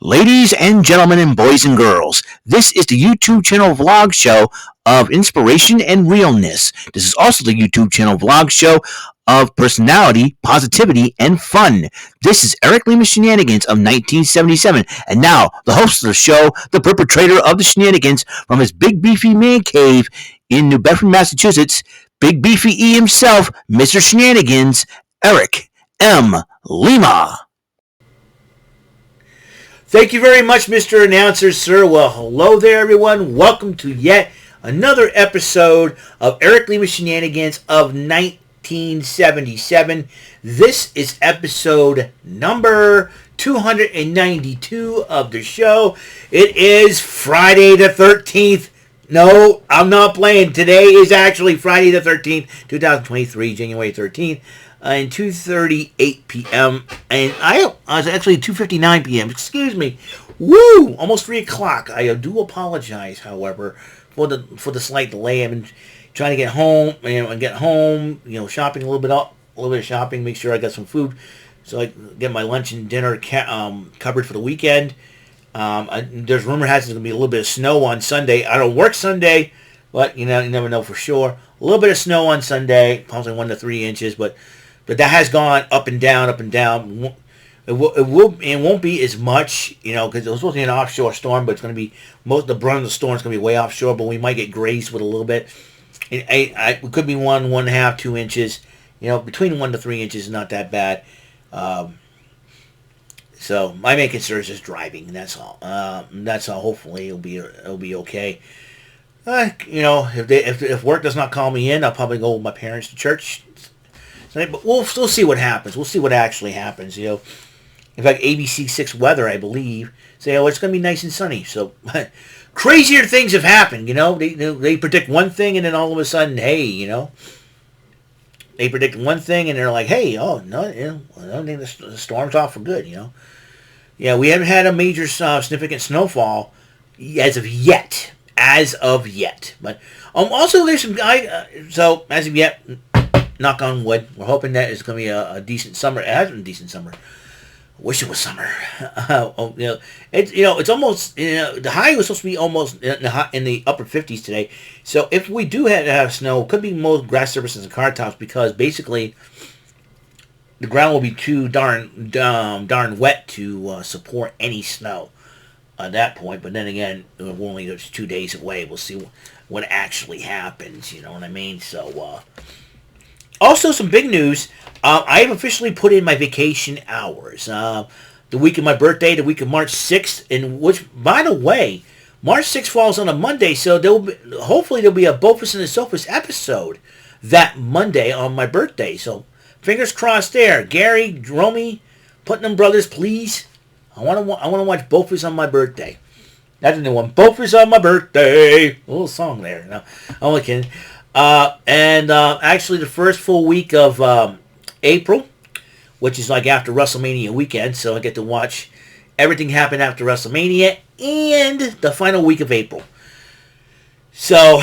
Ladies and gentlemen and boys and girls, this is the YouTube channel vlog show of inspiration and realness. This is also the YouTube channel vlog show of personality, positivity, and fun. This is Eric Lima Shenanigans of 1977, and now the host of the show, the perpetrator of the shenanigans from his big beefy man cave in New Bedford, Massachusetts, Big Beefy E himself, Mr. Shenanigans, Eric M. Lima. Thank you very much, Mr. Announcer, sir. Well, hello there, everyone. Welcome to yet another episode of Eric Lima Shenanigans of 1977. This is episode number 292 of the show. It is Friday the 13th. No, I'm not playing. Today is actually Friday the 13th, 2023, January 13th. And 2:38 p.m. and I was actually 2:59 p.m. Excuse me. Woo! Almost 3 o'clock. I do apologize, however, for the slight delay. I've been trying to get home, shopping a little bit of shopping, make sure I got some food, so I get my lunch and dinner covered for the weekend. There's rumor has there's gonna be a little bit of snow on Sunday. I don't work Sunday, but you never know for sure. A little bit of snow on Sunday, possibly 1 to 3 inches, but that has gone up and down, up and down. It won't be as much, because it was supposed to be an offshore storm, but it's going to be most of the brunt of the storm is going to be way offshore. But we might get grazed with a little bit. It could be 1.5, 2 inches. Between 1 to 3 inches is not that bad. So my main concern is just driving, and that's all. That's all. Hopefully it'll be okay. If work does not call me in, I'll probably go with my parents to church. But we'll still see what happens. We'll see what actually happens. In fact, ABC 6 weather, I believe, say, it's going to be nice and sunny. So crazier things have happened. They predict one thing, and then all of a sudden, hey, they predict one thing, and they're like, hey, I don't think the storm's off for good. Yeah, we haven't had a major significant snowfall as of yet. But also there's some so as of yet, knock on wood, we're hoping that it's going to be a decent summer. It has been a decent summer. Wish it was summer. It's almost, the high was supposed to be almost in the upper 50s today. So if we do have snow, it could be most grass surfaces and car tops, because basically the ground will be too darn wet to support any snow at that point. But then again, we're only just 2 days away. We'll see what actually happens. You know what I mean? So, also some big news. I have officially put in my vacation hours. The week of my birthday, the week of March 6th, and which, by the way, March 6th falls on a Monday, so hopefully there'll be a Bofus and the Sofas episode that Monday on my birthday. So fingers crossed there. Gary, Romy, Putnam Brothers, please. I want to watch Bofus on my birthday. That's the new one. Bofus on my birthday. A little song there. No, I'm only kidding. Actually, the first full week of April, which is like after WrestleMania weekend, so I get to watch everything happen after WrestleMania and the final week of April. So,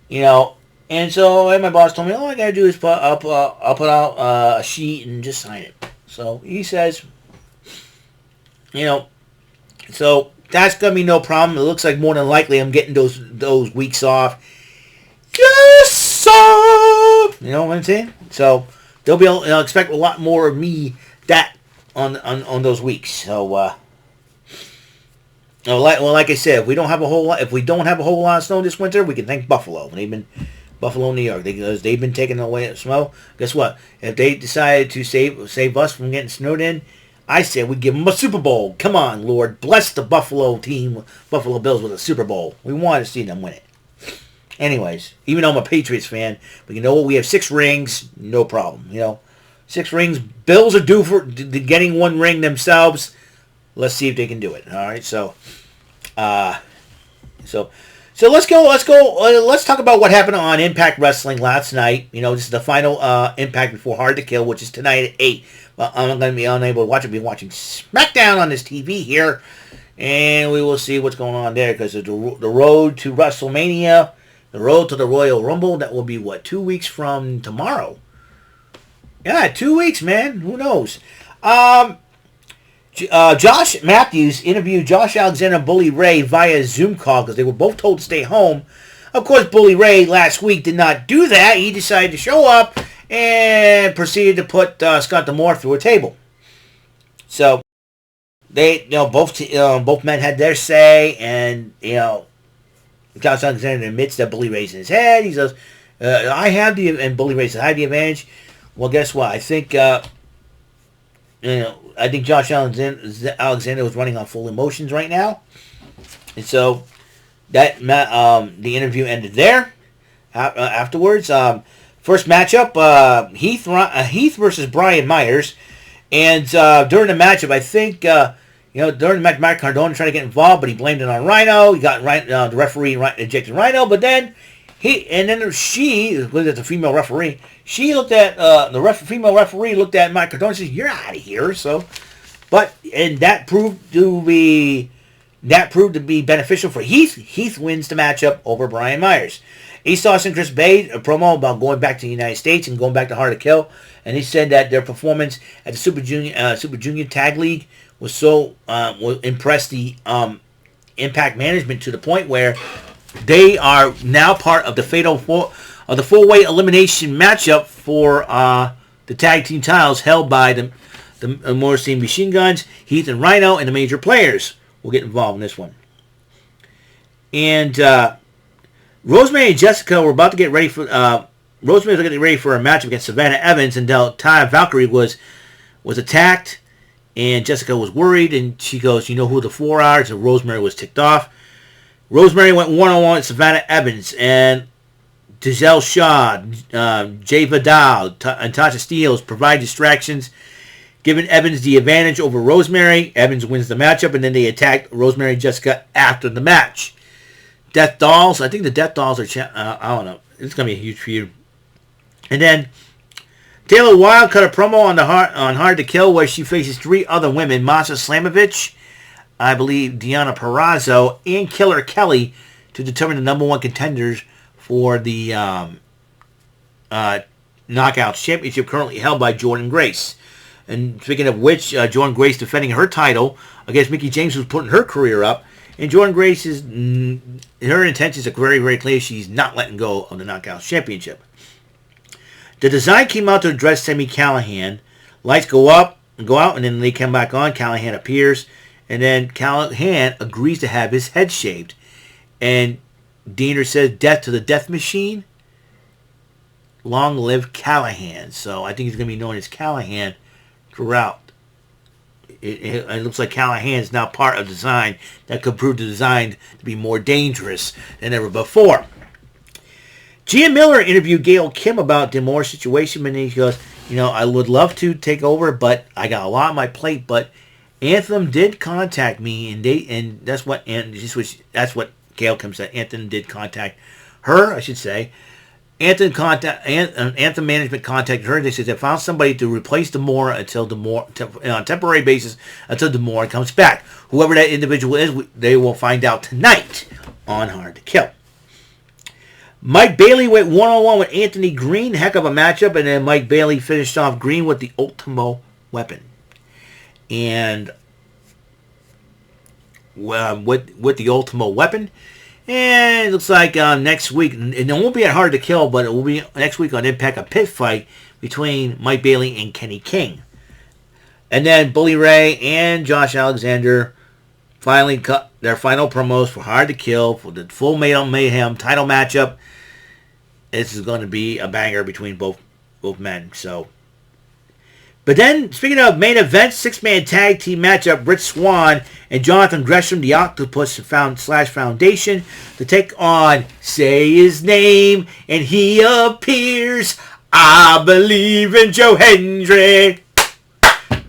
and my boss told me, all I gotta do is I'll put out a sheet and just sign it. So he says, so that's gonna be no problem. It looks like more than likely I'm getting those weeks off. Yes, sir! You know what I'm saying? So they'll be able, expect a lot more of me on those weeks. So, like I said, if we don't have a whole lot of snow this winter, we can thank Buffalo. Buffalo, New York, because they've been taking away snow. Guess what? If they decided to save us from getting snowed in, I said we'd give them a Super Bowl. Come on, Lord, bless the Buffalo team, Buffalo Bills, with a Super Bowl. We want to see them win it. Anyways, even though I'm a Patriots fan, but you know what? We have 6 rings, no problem. 6 rings. Bills are due for getting 1 ring themselves. Let's see if they can do it. All right, so let's go. Let's talk about what happened on Impact Wrestling last night. This is the final Impact before Hard to Kill, which is tonight at 8. But I'm going to be unable to watch it. I'll be watching SmackDown on this TV here, and we will see what's going on there, because the road to WrestleMania. The road to the Royal Rumble, that will be, 2 weeks from tomorrow? Yeah, 2 weeks, man. Who knows? Josh Matthews interviewed Josh Alexander and Bully Ray via Zoom call because they were both told to stay home. Of course, Bully Ray last week did not do that. He decided to show up and proceeded to put Scott D'Amore through a table. So they, both men had their say, and Josh Alexander admits that Bully Ray's in his head. He says, "I have the," and Bully Ray says, "I have the advantage." Well, guess what? I think Josh Alexander was running on full emotions right now, and so that the interview ended there. Afterwards, first matchup, Heath versus Brian Myers, and during the matchup, I think during the match, Matt Cardona tried to get involved, but he blamed it on Rhino. He got the referee ejected Rhino, but then she, the female referee, she looked at female referee looked at Matt Cardona and says, "You're out of here." So, and that proved to be beneficial for Heath. Heath wins the matchup over Brian Myers. East Austin Chris Bay a promo about going back to the United States and going back to Hard to Kill, and he said that their performance at the Super Junior Tag League was so impressed the Impact management to the point where they are now part of the four-way elimination matchup for the tag team titles held by the Morris Team Machine Guns, Heath and Rhino, and the major players will get involved in this one. And Rosemary and Jessica were about to get ready for Rosemary was getting ready for a match against Savannah Evans, and Taya Valkyrie was attacked, and Jessica was worried, and she goes, "You know who the four are?" So Rosemary was ticked off. Rosemary went one-on-one with Savannah Evans, and Giselle Shaw, Jay Vidal, and Tasha Steeles provide distractions, giving Evans the advantage over Rosemary. Evans wins the matchup, and then they attacked Rosemary and Jessica after the match. Death Dolls, I think the Death Dolls are, I don't know, it's going to be a huge feud. And then Taylor Wilde cut a promo on Hard to Kill where she faces three other women, Masha Slamovich, I believe Deonna Purrazzo, and Killer Kelly to determine the number one contenders for the Knockouts Championship currently held by Jordynne Grace. And speaking of which, Jordynne Grace defending her title against Mickie James, who's putting her career up. And Jordynne Grace her intentions are very, very clear. She's not letting go of the Knockouts Championship. The design came out to address Sami Callihan. Lights go out, and then they come back on. Callihan appears, and then Callihan agrees to have his head shaved. And Diener says, "Death to the Death Machine. Long live Callihan." So I think he's going to be known as Callihan throughout. It looks like Callahan is now part of design that could prove the design to be more dangerous than ever before. Gia Miller interviewed Gail Kim about D'Amore's situation, and he goes, "I would love to take over, but I got a lot on my plate. But Anthem did contact me, and that's what Gail Kim said. Anthem did contact her, I should say. Anthem management contacted her. They said they found somebody to replace D'Amore on a temporary basis until D'Amore comes back. Whoever that individual is, they will find out tonight on Hard to Kill." Mike Bailey went one-on-one with Anthony Green. Heck of a matchup. And then Mike Bailey finished off Green with the Ultimo Weapon. And with the Ultimo Weapon. And it looks like next week, and it won't be at Hard to Kill, but it will be next week on Impact, a pit fight between Mike Bailey and Kenny King. And then Bully Ray and Josh Alexander finally cut their final promos for Hard to Kill for the Full Metal Mayhem title matchup. This is going to be a banger between both men. So, but then, speaking of main events, 6-man tag team matchup, Rich Swann and Jonathan Gresham, the Octopus Foundation, to take on Say His Name, and he appears. I believe in Joe Hendry.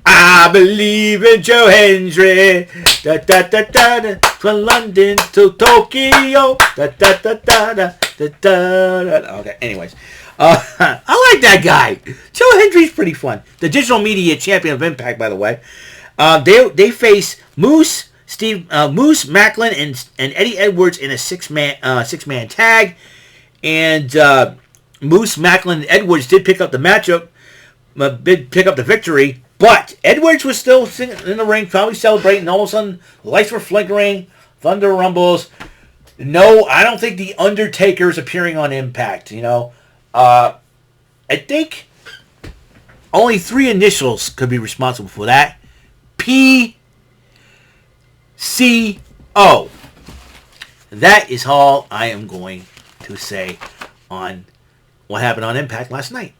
I believe in Joe Hendry. Da da da da da. From London to Tokyo. Da da da da da da da. Okay. Anyways, I like that guy. Joe Hendry's pretty fun. The digital media champion of Impact, by the way. They face Moose Macklin and Eddie Edwards in a six man tag, and Moose Macklin and Edwards did pick up the matchup, did pick up the victory. But Edwards was still sitting in the ring, probably celebrating. All of a sudden, the lights were flickering. Thunder rumbles. No, I don't think the Undertaker is appearing on Impact. I think only 3 initials could be responsible for that. PCO. That is all I am going to say on what happened on Impact last night.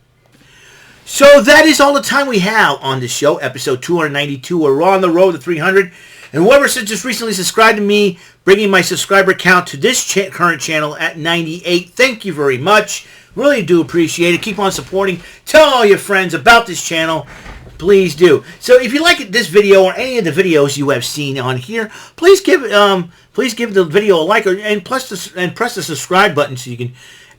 So that is all the time we have on this show, episode 292. We're on the road to 300. And whoever just recently subscribed to me, bringing my subscriber count to this current channel at 98, thank you very much. Really do appreciate it. Keep on supporting. Tell all your friends about this channel. Please do. So if you like this video or any of the videos you have seen on here, please give the video a like and press the subscribe button so you can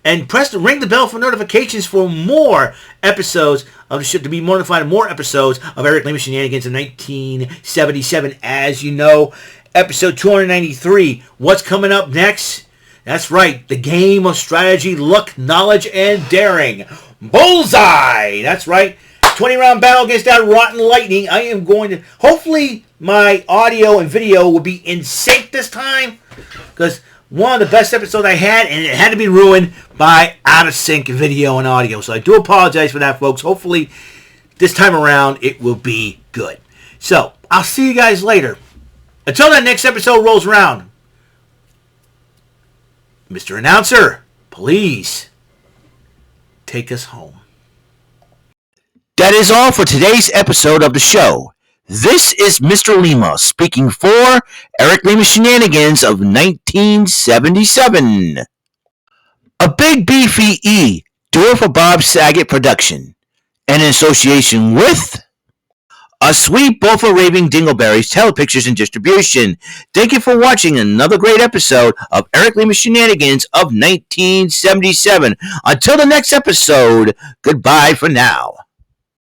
ring the bell for notifications for more episodes of the show, to be notified of more episodes of Eric Lima Shenanigans in 1977. As you know, episode 293. What's coming up next? That's right, the game of strategy, luck, knowledge, and daring. Bullseye! That's right. 20-round battle against that Rotten Lightning. I am going to... Hopefully, my audio and video will be in sync this time. Because one of the best episodes I had, and it had to be ruined by out-of-sync video and audio. So I do apologize for that, folks. Hopefully, this time around, it will be good. So, I'll see you guys later. Until that next episode rolls around. Mr. Announcer, please take us home. That is all for today's episode of the show. This is Mr. Lima speaking for Eric Lima Shenanigans of 1977. A Big Beefy E, do it for Bob Saget production, and in association with A Sweet Bowl for Raving Dingleberries Telepictures and Distribution. Thank you for watching another great episode of Eric Lima Shenanigans of 1977. Until the next episode, goodbye for now.